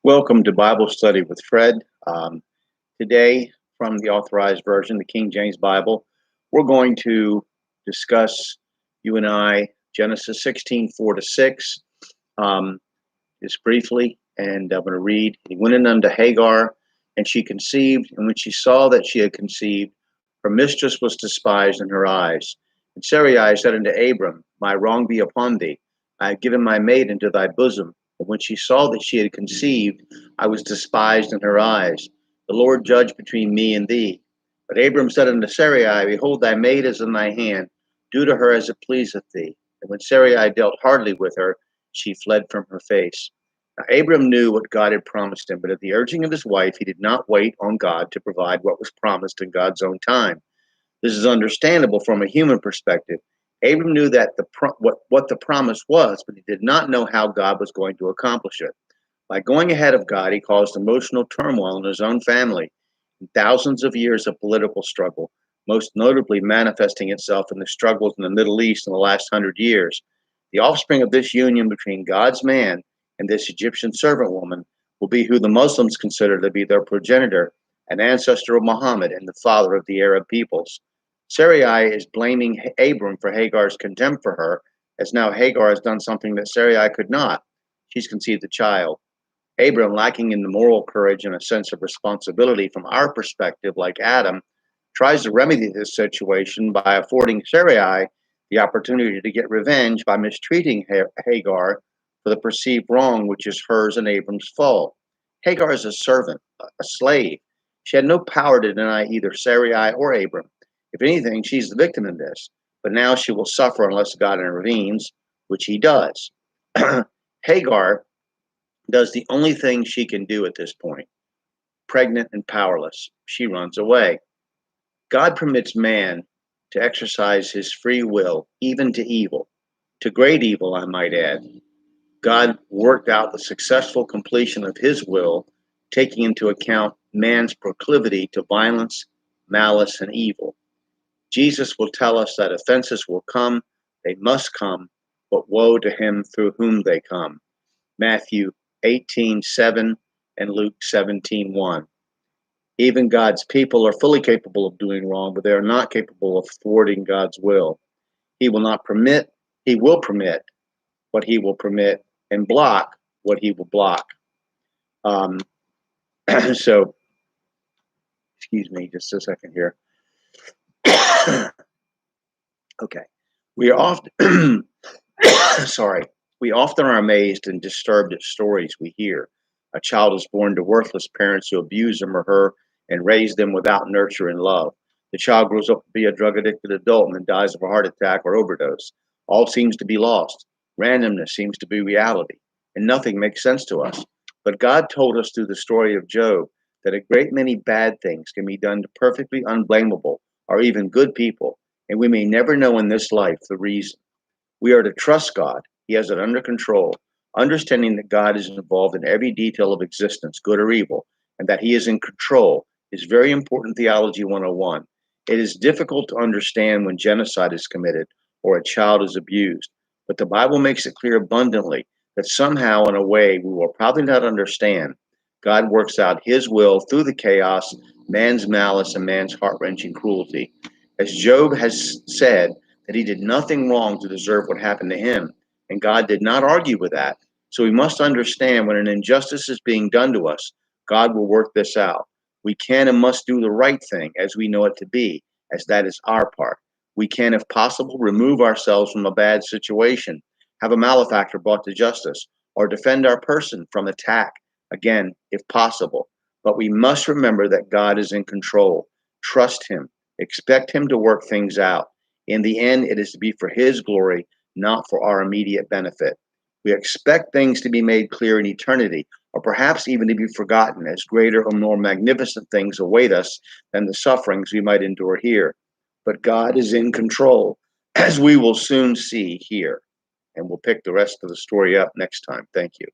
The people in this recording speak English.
Welcome to Bible Study with Fred. Today, from the Authorized Version, the King James Bible, we're going to discuss, you and I, Genesis 16:4-6, just briefly. And I'm going to read. He went in unto Hagar, and she conceived. And when she saw that she had conceived, her mistress was despised in her eyes. And Sarai said unto Abram, My wrong be upon thee. I have given my maid into thy bosom. And when she saw that she had conceived, I was despised in her eyes. The Lord judge between me and thee. But Abram said unto Sarai, Behold, thy maid is in thy hand. Do to her as it pleaseth thee. And when Sarai dealt hardly with her, she fled from her face. Now, Abram knew what God had promised him, but at the urging of his wife, he did not wait on God to provide what was promised in God's own time. This is understandable from a human perspective. Abram knew that what the promise was, but he did not know how God was going to accomplish it. By going ahead of God, he caused emotional turmoil in his own family and thousands of years of political struggle, most notably manifesting itself in the struggles in the Middle East in the last 100 years. The offspring of this union between God's man and this Egyptian servant woman will be who the Muslims consider to be their progenitor, an ancestor of Muhammad and the father of the Arab peoples. Sarai is blaming Abram for Hagar's contempt for her, as now Hagar has done something that Sarai could not. She's conceived a child. Abram, lacking in the moral courage and a sense of responsibility from our perspective, like Adam, tries to remedy this situation by affording Sarai the opportunity to get revenge by mistreating Hagar for the perceived wrong which is hers and Abram's fault. Hagar is a servant, a slave. She had no power to deny either Sarai or Abram. If anything, she's the victim in this. But now she will suffer unless God intervenes, which he does. Hagar does the only thing she can do at this point. Pregnant and powerless, she runs away. God permits man to exercise his free will, even to evil, to great evil, I might add. God worked out the successful completion of his will, taking into account man's proclivity to violence, malice, and evil. Jesus will tell us that offenses will come, they must come, but woe to him through whom they come. Matthew 18:7 and Luke 17:1. Even God's people are fully capable of doing wrong, but they are not capable of thwarting God's will. He will not permit, he will permit what he will permit and block what he will block. Um, so, excuse me, just a second here. Okay. We are often, sorry, we often are amazed and disturbed at stories we hear. A child is born to worthless parents who abuse him or her and raise them without nurture and love. The child grows up to be a drug addicted adult and then dies of a heart attack or overdose. All seems to be lost. Randomness seems to be reality, and nothing makes sense to us. But God told us through the story of Job that a great many bad things can be done to perfectly unblameable or even good people, and we may never know in this life the reason. We are to trust God. He has it under control, understanding that God is involved in every detail of existence, good or evil, and that he is in control is very important theology 101. It is difficult to understand when genocide is committed or a child is abused, but the Bible makes it clear abundantly that somehow, in a way we will probably not understand, God works out his will through the chaos, man's malice, and man's heart-wrenching cruelty. As Job has said, that he did nothing wrong to deserve what happened to him, and God did not argue with that. So we must understand when an injustice is being done to us, God will work this out. We can and must do the right thing as we know it to be, as that is our part. We can, if possible, remove ourselves from a bad situation, have a malefactor brought to justice, or defend our person from attack, again, if possible. But we must remember that God is in control. Trust him. Expect him to work things out. In the end, it is to be for his glory, not for our immediate benefit. We expect things to be made clear in eternity, or perhaps even to be forgotten as greater or more magnificent things await us than the sufferings we might endure here. But God is in control, as we will soon see here. And we'll pick the rest of the story up next time. Thank you.